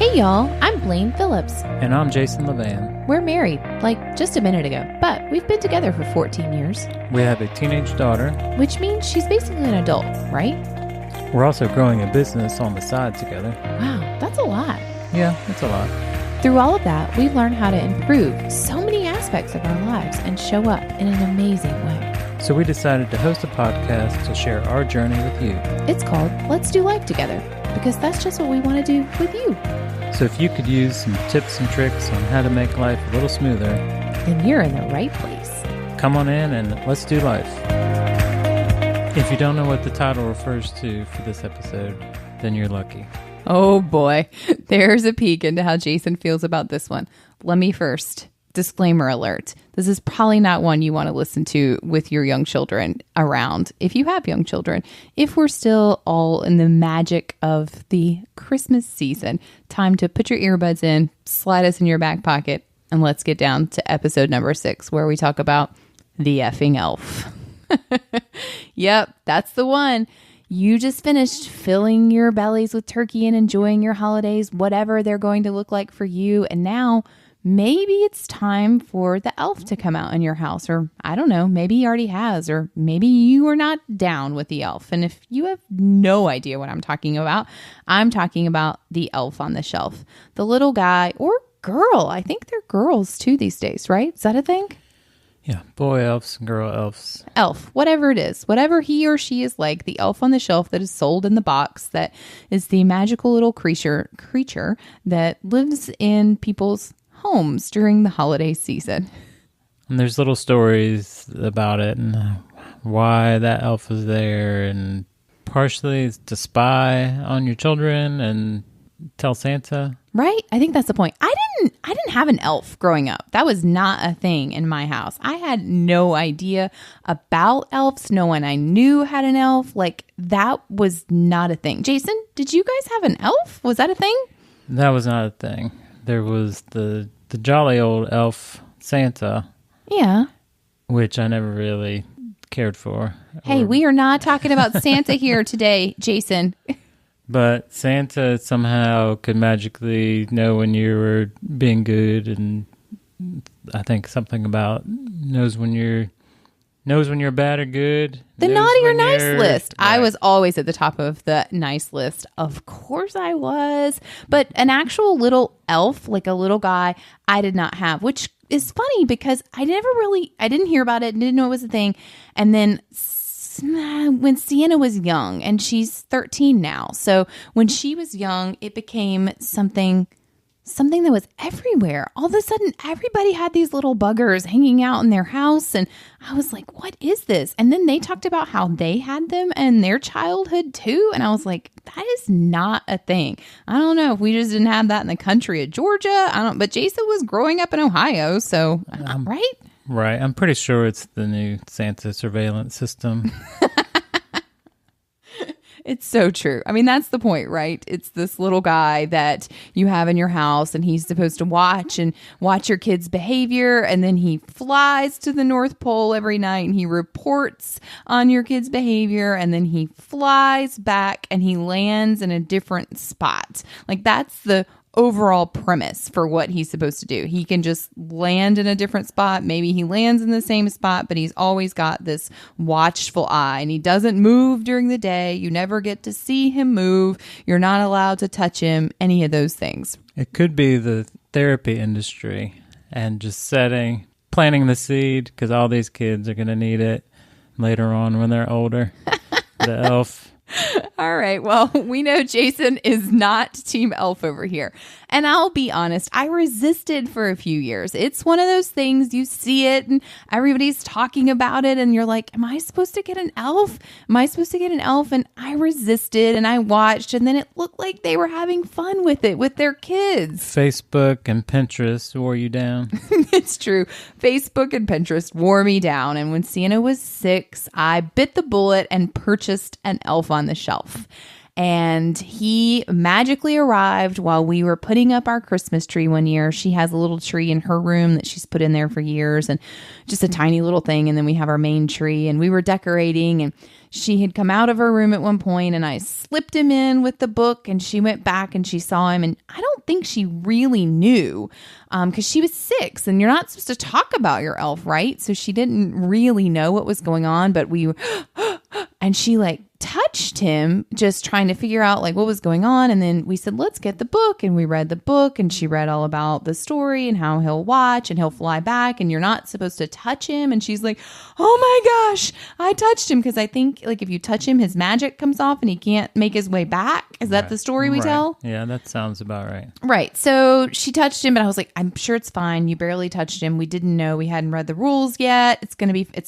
Hey y'all, I'm Blaine Phillips. And I'm Phillips-LeVan. We're married, like just a minute ago, but we've been together for 14 years. We have a teenage daughter. Which means she's basically an adult, right? We're also growing a business on the side together. Wow, that's a lot. Yeah, it's a lot. Through all of that, we've learned how to improve so many aspects of our lives and show up in an amazing way. So we decided to host a podcast to share our journey with you. It's called Let's Do Life Together, because that's just what we want to do with you. So if you could use some tips and tricks on how to make life a little smoother, then you're in the right place. Come on in and let's do life. If you don't know what the title refers to for this episode, then you're lucky. Oh boy, there's a peek into how Jason feels about this one. Let me first, disclaimer alert. This is probably not one you want to listen to with your young children around, if you have young children. If we're still all in the magic of the Christmas season, time to put your earbuds in, slide us in your back pocket, and let's get down to episode number 6, where we talk about the effing elf. Yep, that's the one. You just finished filling your bellies with turkey and enjoying your holidays, whatever they're going to look like for you. And now maybe it's time for the elf to come out in your house, or I don't know, maybe he already has, or maybe you are not down with the elf. And if you have no idea what I'm talking about the elf on the shelf, the little guy or girl. I think they're girls too these days, right? Is that a thing? Yeah, boy elves, girl elves. Elf, whatever it is, whatever he or she is like, the elf on the shelf that is sold in the box, that is the magical little creature that lives in people's homes during the holiday season. And there's little stories about it and why that elf is there, and partially it's to spy on your children and tell Santa. Right? I think that's the point. I didn't have an elf growing up. That was not a thing in my house. I had no idea about elves. No one I knew had an elf. Like, that was not a thing. Jason, did you guys have an elf? Was that a thing? That was not a thing. There was the jolly old elf Santa. Yeah. Which I never really cared for. Hey, we are not talking about Santa here today, Jason. But Santa somehow could magically know when you were being good, and I think something about knows when you're bad or good. The naughty or nice list. Right. I was always at the top of the nice list. Of course I was. But an actual little elf, like a little guy, I did not have, which is funny because I didn't hear about it, didn't know it was a thing. And then when Sienna was young, and she's 13 now. So when she was young, it became something that was everywhere. All of a sudden, everybody had these little buggers hanging out in their house. And I was like, what is this? And then they talked about how they had them in their childhood too. And I was like, that is not a thing. I don't know if we just didn't have that in the country of Georgia. But Jason was growing up in Ohio. So, right? Right. I'm pretty sure it's the new Santa surveillance system. It's so true. I mean, that's the point, right? It's this little guy that you have in your house, and he's supposed to watch your kids' behavior. And then he flies to the North Pole every night and he reports on your kids' behavior. And then he flies back and he lands in a different spot. Like, that's the overall premise for what he's supposed to do. He can just land in a different spot. Maybe he lands in the same spot, but he's always got this watchful eye, and he doesn't move during the day. You never get to see him move. You're not allowed to touch him, any of those things. It could be the therapy industry and just planting the seed, because all these kids are going to need it later on when they're older. The elf. All right. Well, we know Jason is not Team Elf over here. And I'll be honest, I resisted for a few years. It's one of those things, you see it and everybody's talking about it, and you're like, am I supposed to get an elf? Am I supposed to get an elf? And I resisted, and I watched, and then it looked like they were having fun with it with their kids. Facebook and Pinterest wore you down. It's true. Facebook and Pinterest wore me down. And when Sienna was 6, I bit the bullet and purchased an elf on the shelf. And he magically arrived while we were putting up our Christmas tree one year. She has a little tree in her room that she's put in there for years, and just a tiny little thing. And then we have our main tree, and we were decorating, and she had come out of her room at one point and I slipped him in with the book and she went back and she saw him. And I don't think she really knew because she was 6 and you're not supposed to talk about your elf, right? So she didn't really know what was going on, but we and she like touched him just trying to figure out like what was going on. And then we said, let's get the book. And we read the book and she read all about the story and how he'll watch and he'll fly back and you're not supposed to touch him. And she's like, oh my gosh, I touched him. Because I think like if you touch him, his magic comes off and he can't make his way back. Is that the story we tell? Yeah, that sounds about right. Right. So she touched him, but I was like, I'm sure it's fine. You barely touched him. We didn't know. We hadn't read the rules yet. It's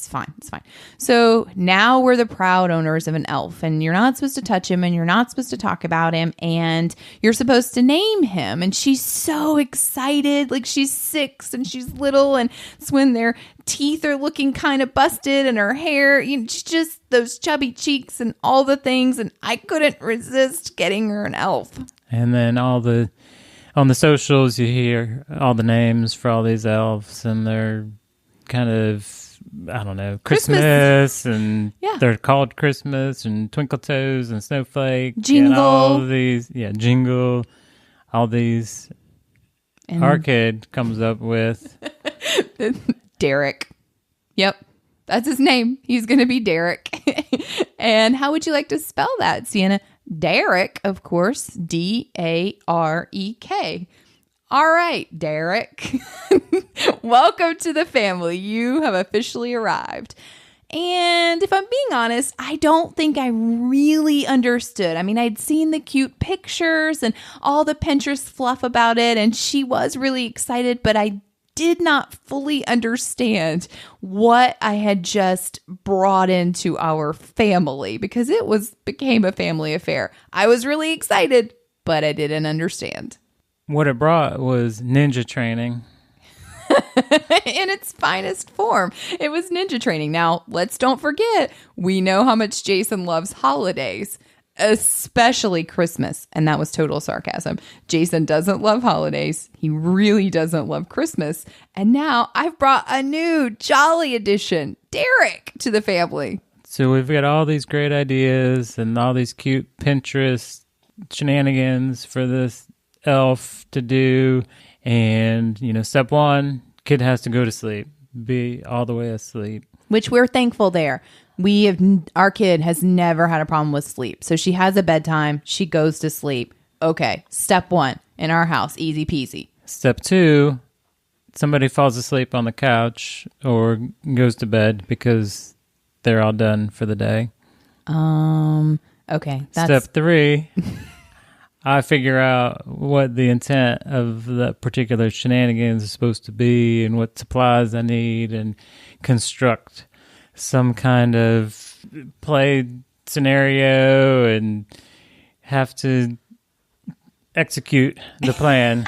fine. It's fine. So now we're the proud owners of an elf and you're not supposed to touch him and you're not supposed to talk about him and you're supposed to name him. And she's so excited. Like she's 6 and she's little and it's when their teeth are looking kind of busted and her hair, she's just those chubby cheeks and all the things. And I couldn't resist getting her an elf. And then on the socials, you hear all the names for all these elves and they're kind of, I don't know, Christmas and they're called Christmas and Twinkle Toes and Snowflake. Jingle. And all these, Jingle. All these And our kid comes up with. Derek. Yep. That's his name. He's going to be Derek. And how would you like to spell that, Sienna? Derek, of course. Darek. All right, Derek. Welcome to the family. You have officially arrived. And if I'm being honest, I don't think I really understood. I mean, I'd seen the cute pictures and all the Pinterest fluff about it, and she was really excited, but I did not fully understand what I had just brought into our family because it became a family affair. I was really excited, but I didn't understand. What it brought was ninja training. In its finest form. It was ninja training. Now, let's don't forget, we know how much Jason loves holidays, especially Christmas. And that was total sarcasm. Jason doesn't love holidays. He really doesn't love Christmas. And now I've brought a new jolly addition, Derek, to the family. So we've got all these great ideas and all these cute Pinterest shenanigans for this elf to do. And, step 1, kid has to go to sleep, be all the way asleep. Which we're thankful there. Our kid has never had a problem with sleep. So she has a bedtime. She goes to sleep. Okay. Step 1 in our house, easy peasy. Step 2, somebody falls asleep on the couch or goes to bed because they're all done for the day. Okay. Step 3, I figure out what the intent of the particular shenanigans is supposed to be and what supplies I need and construct some kind of play scenario and have to execute the plan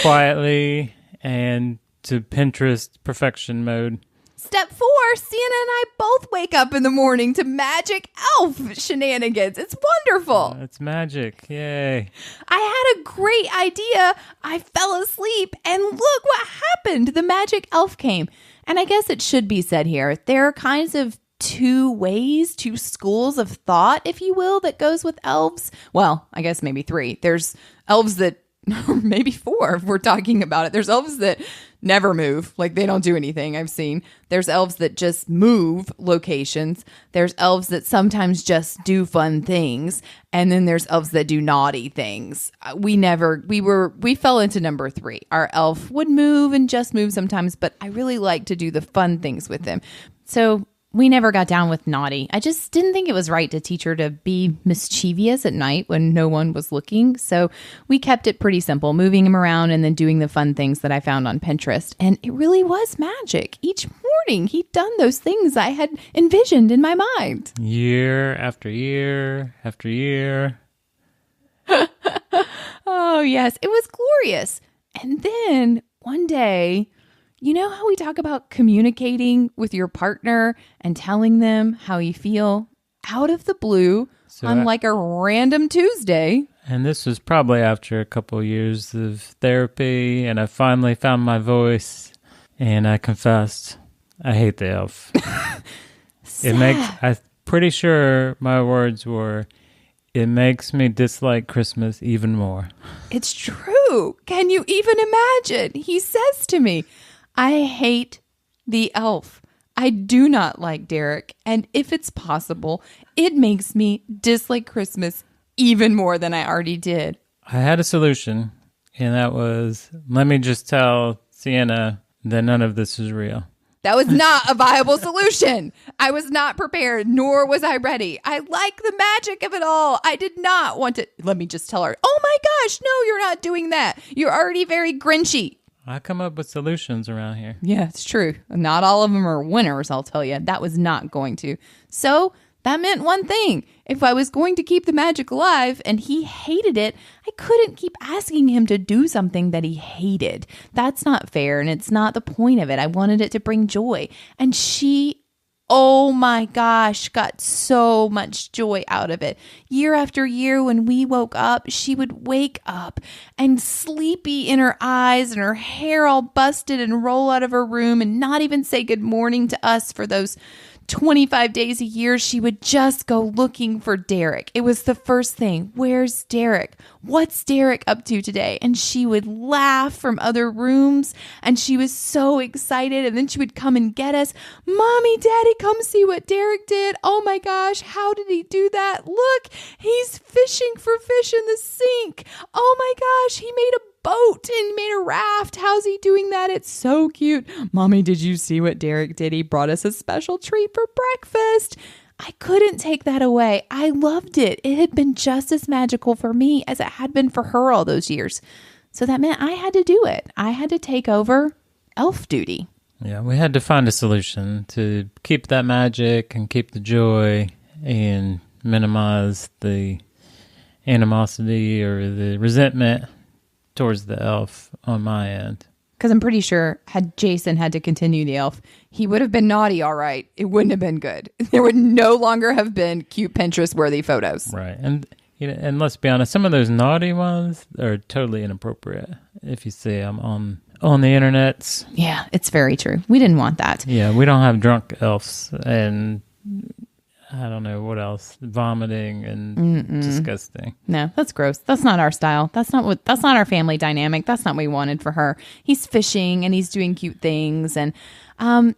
quietly and to Pinterest perfection mode. Step 4, Sienna and I both wake up in the morning to magic elf shenanigans. It's wonderful. It's magic. Yay. I had a great idea. I fell asleep and look what happened. The magic elf came. And I guess it should be said here, there are kinds of 2 schools of thought, if you will, that goes with elves. Well, I guess maybe 3. There's elves that, maybe 4 if we're talking about it. There's elves that never move, like they don't do anything, I've seen. There's elves that just move locations. There's elves that sometimes just do fun things. And then there's elves that do naughty things. We fell into number 3. Our elf would move and just move sometimes, but I really like to do the fun things with him. So we never got down with naughty. I just didn't think it was right to teach her to be mischievous at night when no one was looking. So we kept it pretty simple, moving him around and then doing the fun things that I found on Pinterest. And it really was magic. Each morning he'd done those things I had envisioned in my mind. Year after year after year. Oh, yes. It was glorious. And then one day, you know how we talk about communicating with your partner and telling them how you feel out of the blue on like a random Tuesday? And this was probably after a couple of years of therapy, and I finally found my voice, and I confessed, I hate the elf. I pretty sure my words were, "It makes me dislike Christmas even more." It's true. Can you even imagine? He says to me, I hate the elf. I do not like Derek. And if it's possible, it makes me dislike Christmas even more than I already did. I had a solution, and that was, let me just tell Sienna that none of this is real. That was not a viable solution. I was not prepared, nor was I ready. I like the magic of it all. I did not want to. Let me just tell her, oh my gosh, no, you're not doing that. You're already very Grinchy. I come up with solutions around here. Yeah, it's true. Not all of them are winners, I'll tell you. That was not going to. So that meant one thing. If I was going to keep the magic alive and he hated it, I couldn't keep asking him to do something that he hated. That's not fair, and it's not the point of it. I wanted it to bring joy. And she, oh my gosh, got so much joy out of it. Year after year, when we woke up, she would wake up and sleepy in her eyes and her hair all busted and roll out of her room and not even say good morning to us for those 25 days a year. She would just go looking for Derek. It was the first thing. Where's Derek? What's Derek up to today? And she would laugh from other rooms, and she was so excited. And then she would come and get us. Mommy, Daddy, come see what Derek did. Oh my gosh, how did he do that? Look, he's fishing for fish in the sink. Oh my gosh, he made a boat and made a raft. How's he doing that? It's so cute. Mommy, did you see what Derek did? He brought us a special treat for breakfast. I couldn't take that away. I loved it. It had been just as magical for me as it had been for her all those years. So that meant I had to do it. I had to take over elf duty. Yeah, we had to find a solution to keep that magic and keep the joy and minimize the animosity or the resentment towards the elf on my end. Because I'm pretty sure had Jason had to continue the elf, he would have been naughty, all right. It wouldn't have been good. There would no longer have been cute Pinterest-worthy photos. Right. And and let's be honest, some of those naughty ones are totally inappropriate if you see them on the internets. Yeah, it's very true. We didn't want that. Yeah, we don't have drunk elves and I don't know what else, vomiting and disgusting. No, that's gross. That's not our style. That's not our family dynamic. That's not what we wanted for her. He's fishing and he's doing cute things. And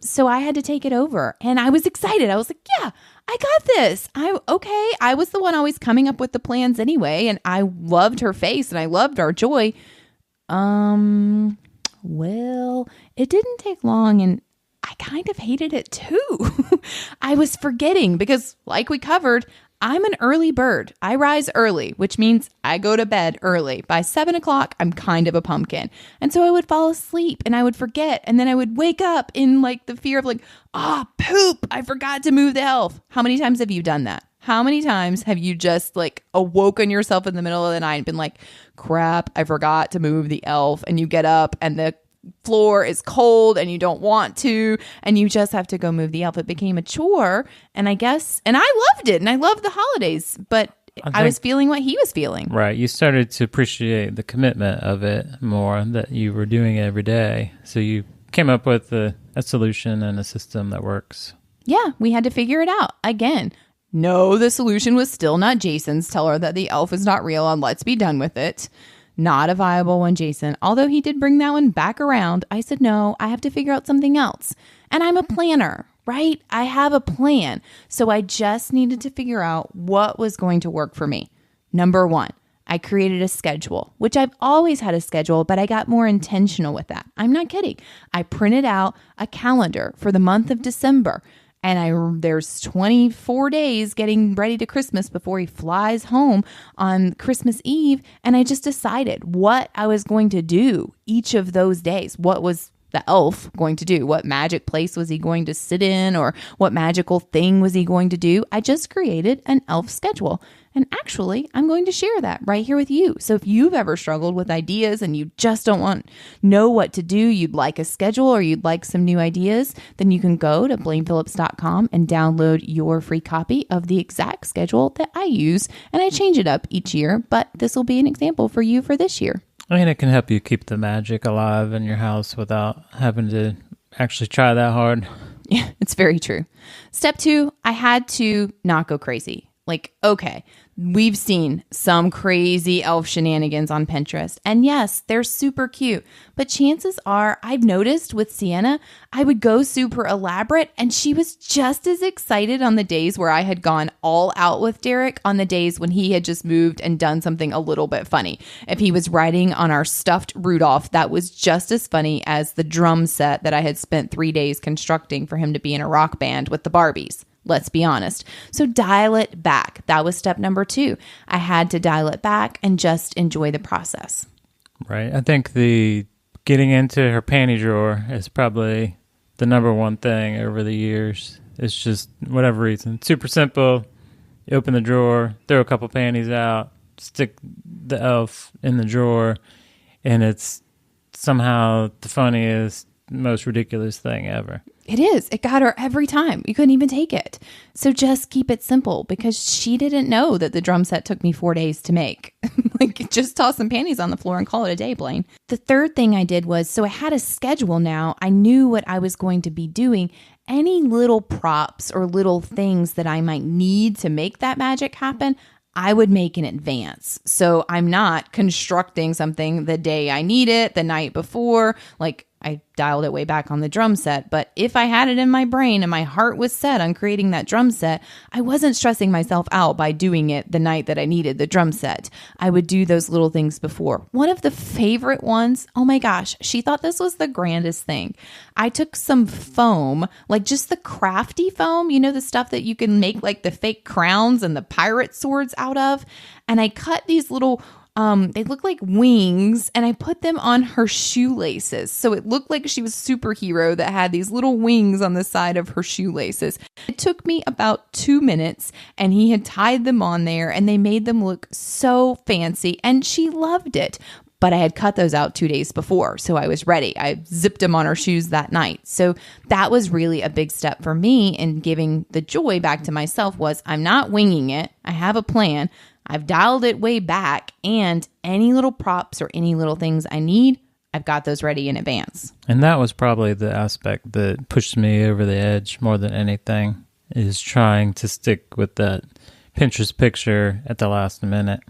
so I had to take it over. And I was excited. I was like, yeah, I got this. I was the one always coming up with the plans anyway. And I loved her face and I loved our joy. Well, it didn't take long, and I kind of hated it too. I was forgetting because, like we covered, I'm an early bird. I rise early, which means I go to bed early. By 7 o'clock, I'm kind of a pumpkin. And so I would fall asleep and I would forget. And then I would wake up in like the fear of like, poop, I forgot to move the elf. How many times have you done that? How many times have you just like awoken yourself in the middle of the night and been like, crap, I forgot to move the elf. And you get up and the floor is cold and you don't want to, and you just have to go move the elf. It became a chore, and I loved it, and I loved the holidays, but I was feeling what he was feeling. Right. You started to appreciate the commitment of it more, that you were doing it every day. So you came up with a solution and a system that works. Yeah, we had to figure it out. Again, no, the solution was still not Jason's. Tell her that the elf is not real and let's be done with it. Not a viable one, Jason. Although he did bring that one back around, I said, no, I have to figure out something else. And I'm a planner, right? I have a plan. So I just needed to figure out what was going to work for me. Number one, I created a schedule, which I've always had a schedule, but I got more intentional with that. I'm not kidding. I printed out a calendar for the month of December. And there's 24 days getting ready to Christmas before he flies home on Christmas Eve. And I just decided what I was going to do each of those days. What was the elf going to do? What magic place was he going to sit in? Or what magical thing was he going to do? I just created an elf schedule. And actually, I'm going to share that right here with you. So if you've ever struggled with ideas and you just don't know what to do, you'd like a schedule or you'd like some new ideas, then you can go to BlamePhillips.com and download your free copy of the exact schedule that I use. And I change it up each year, but this will be an example for you for this year. I mean, it can help you keep the magic alive in your house without having to actually try that hard. Yeah, it's very true. Step 2, I had to not go crazy. Like, okay, we've seen some crazy elf shenanigans on Pinterest. And yes, they're super cute. But chances are, I've noticed with Sienna, I would go super elaborate and she was just as excited on the days where I had gone all out with Derek on the days when he had just moved and done something a little bit funny. If he was riding on our stuffed Rudolph, that was just as funny as the drum set that I had spent 3 days constructing for him to be in a rock band with the Barbies. Let's be honest. So dial it back. That was step number 2. I had to dial it back and just enjoy the process. Right. I think the getting into her panty drawer is probably the number one thing over the years. It's just whatever reason. Super simple. You open the drawer, throw a couple panties out, stick the elf in the drawer, and it's somehow the funniest, most ridiculous thing ever. It is. It got her every time. You couldn't even take it. So just keep it simple because she didn't know that the drum set took me 4 days to make. Like, just toss some panties on the floor and call it a day, Blaine. The third thing I did was, so I had a schedule now. I knew what I was going to be doing. Any little props or little things that I might need to make that magic happen, I would make in advance. So I'm not constructing something the day I need it, the night before. Like, I dialed it way back on the drum set, but if I had it in my brain and my heart was set on creating that drum set, I wasn't stressing myself out by doing it the night that I needed the drum set. I would do those little things before. One of the favorite ones, oh my gosh, she thought this was the grandest thing. I took some foam, like just the crafty foam, you know, the stuff that you can make like the fake crowns and the pirate swords out of, and I cut these little they look like wings, and I put them on her shoelaces. So it looked like she was a superhero that had these little wings on the side of her shoelaces. It took me about 2 minutes, and he had tied them on there, and they made them look so fancy, and she loved it. But I had cut those out 2 days before, so I was ready. I zipped them on her shoes that night. So that was really a big step for me in giving the joy back to myself was I'm not winging it. I have a plan. I've dialed it way back, and any little props or any little things I need, I've got those ready in advance. And that was probably the aspect that pushed me over the edge more than anything, is trying to stick with that Pinterest picture at the last minute.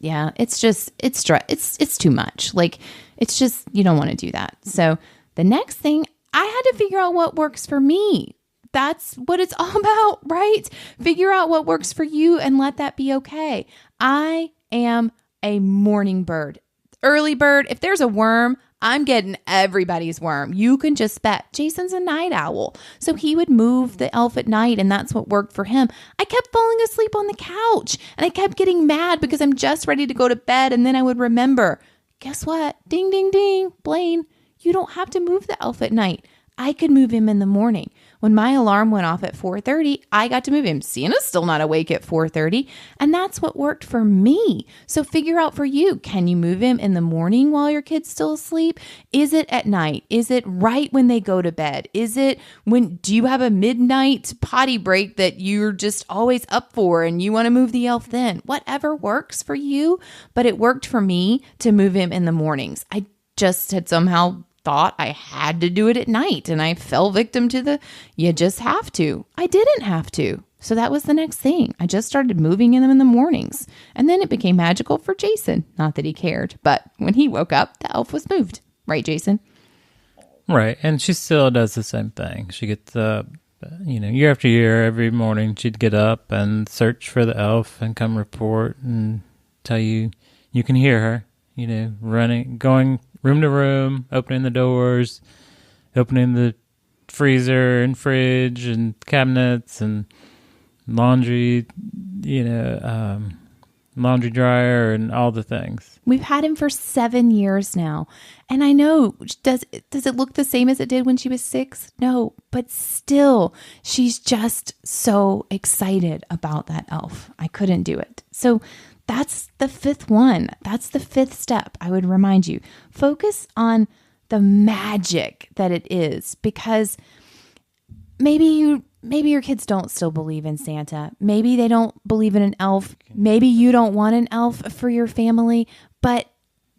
Yeah, it's too much. Like, it's just, you don't want to do that. So the next thing, I had to figure out what works for me. That's what it's all about, right? Figure out what works for you and let that be okay. I am a morning bird. Early bird, if there's a worm, I'm getting everybody's worm. You can just bet. Jason's a night owl. So he would move the elf at night, and that's what worked for him. I kept falling asleep on the couch, and I kept getting mad because I'm just ready to go to bed, and then I would remember, guess what? Ding, ding, ding. Blaine, you don't have to move the elf at night. I could move him in the morning. When my alarm went off at 4:30, I got to move him. Sienna's still not awake at 4:30, and that's what worked for me. So figure out for you, can you move him in the morning while your kid's still asleep? Is it at night? Is it right when they go to bed? Is it do you have a midnight potty break that you're just always up for and you want to move the elf then? Whatever works for you, but it worked for me to move him in the mornings. I just had somehow thought I had to do it at night, and I fell victim to you just have to. I didn't have to. So that was the next thing. I just started moving them in the mornings, and then it became magical for Jason. Not that he cared, but when he woke up, the elf was moved. Right, Jason? Right, and she still does the same thing. She gets up, year after year, every morning she'd get up and search for the elf and come report and tell you can hear her, running, going room to room, opening the doors, opening the freezer and fridge and cabinets and laundry, laundry dryer and all the things. We've had him for 7 years now. And I know, does it look the same as it did when she was 6? No, but still, she's just so excited about that elf. I couldn't do it. So that's the fifth one. That's the fifth step. I would remind you, focus on the magic that it is, because maybe your kids don't still believe in Santa. Maybe they don't believe in an elf. Maybe you don't want an elf for your family, but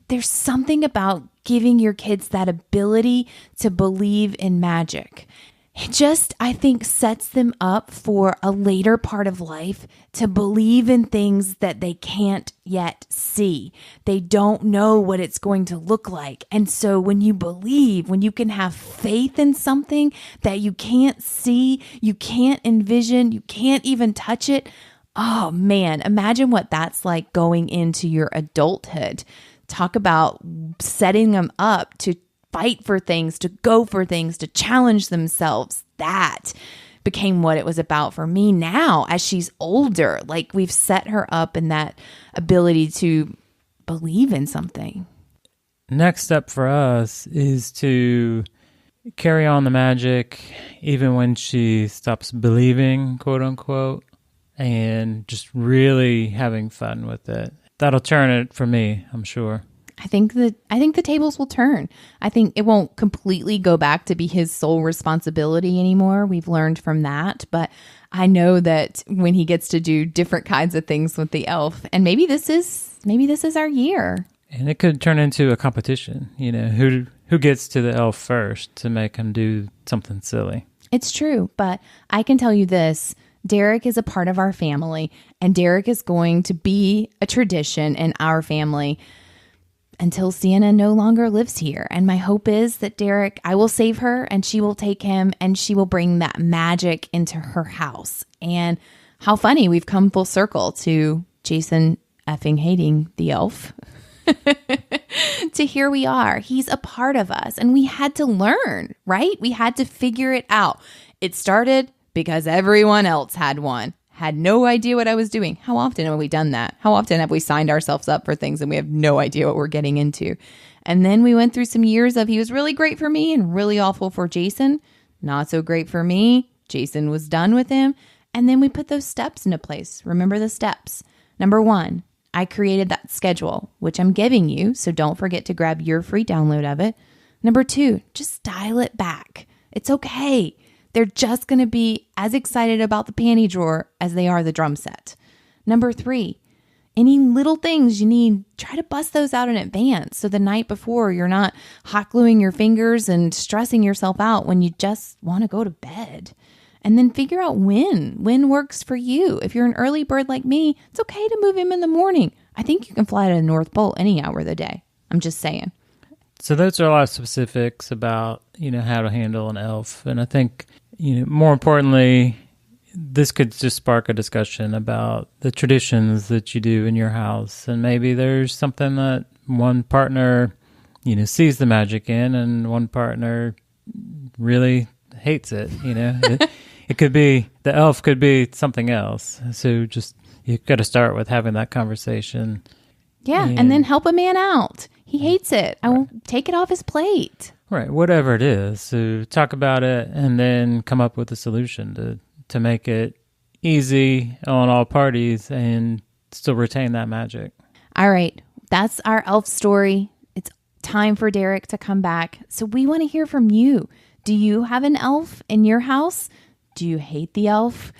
there's something about giving your kids that ability to believe in magic. it just, I think, sets them up for a later part of life to believe in things that they can't yet see. They don't know what it's going to look like. And so when you believe, when you can have faith in something that you can't see, you can't envision, you can't even touch it, oh man, imagine what that's like going into your adulthood. Talk about setting them up to fight for things, to go for things, to challenge themselves. That became what it was about for me now as she's older. Like we've set her up in that ability to believe in something. Next step for us is to carry on the magic even when she stops believing, quote unquote, and just really having fun with it. That'll turn it for me, I'm sure. I think the tables will turn. I think it won't completely go back to be his sole responsibility anymore. We've learned from that, but I know that when he gets to do different kinds of things with the elf, and maybe this is our year. And it could turn into a competition, who gets to the elf first to make him do something silly. It's true, but I can tell you this. Derek is a part of our family, and Derek is going to be a tradition in our family until Sienna no longer lives here. And my hope is that I will save her and she will take him and she will bring that magic into her house. And how funny, we've come full circle to Jason effing hating the elf. To here we are. He's a part of us and we had to learn, right? We had to figure it out. It started because everyone else had one. Had no idea what I was doing. How often have we done that? How often have we signed ourselves up for things and we have no idea what we're getting into? And then we went through some years of he was really great for me and really awful for Jason. Not so great for me. Jason was done with him. And then we put those steps into place. Remember the steps. Number 1, I created that schedule, which I'm giving you. So don't forget to grab your free download of it. Number 2, just dial it back. It's okay. They're just going to be as excited about the panty drawer as they are the drum set. Number 3, any little things you need, try to bust those out in advance. So the night before, you're not hot gluing your fingers and stressing yourself out when you just want to go to bed. And then figure out when works for you. If you're an early bird like me, it's okay to move him in the morning. I think you can fly to the North Pole any hour of the day. I'm just saying. So those are a lot of specifics about, how to handle an elf. And I think, more importantly, this could just spark a discussion about the traditions that you do in your house. And maybe there's something that one partner, sees the magic in and one partner really hates it. It could be, the elf could be something else. So just, you've got to start with having that conversation. Yeah, and then help a man out. He hates it. I will take it off his plate. Right, whatever it is. So talk about it and then come up with a solution to make it easy on all parties and still retain that magic. All right, that's our elf story. It's time for Derek to come back. So we want to hear from you. Do you have an elf in your house? Do you hate the elf?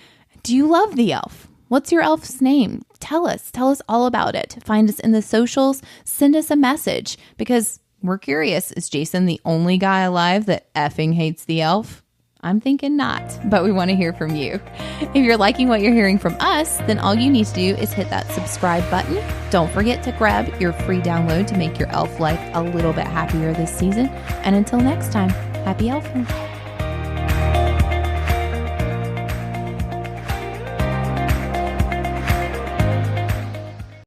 Do you love the elf? What's your elf's name? Tell us all about it. Find us in the socials. Send us a message because we're curious. Is Jason the only guy alive that effing hates the elf? I'm thinking not, but we want to hear from you. If you're liking what you're hearing from us, then all you need to do is hit that subscribe button. Don't forget to grab your free download to make your elf life a little bit happier this season. And until next time, happy elfing.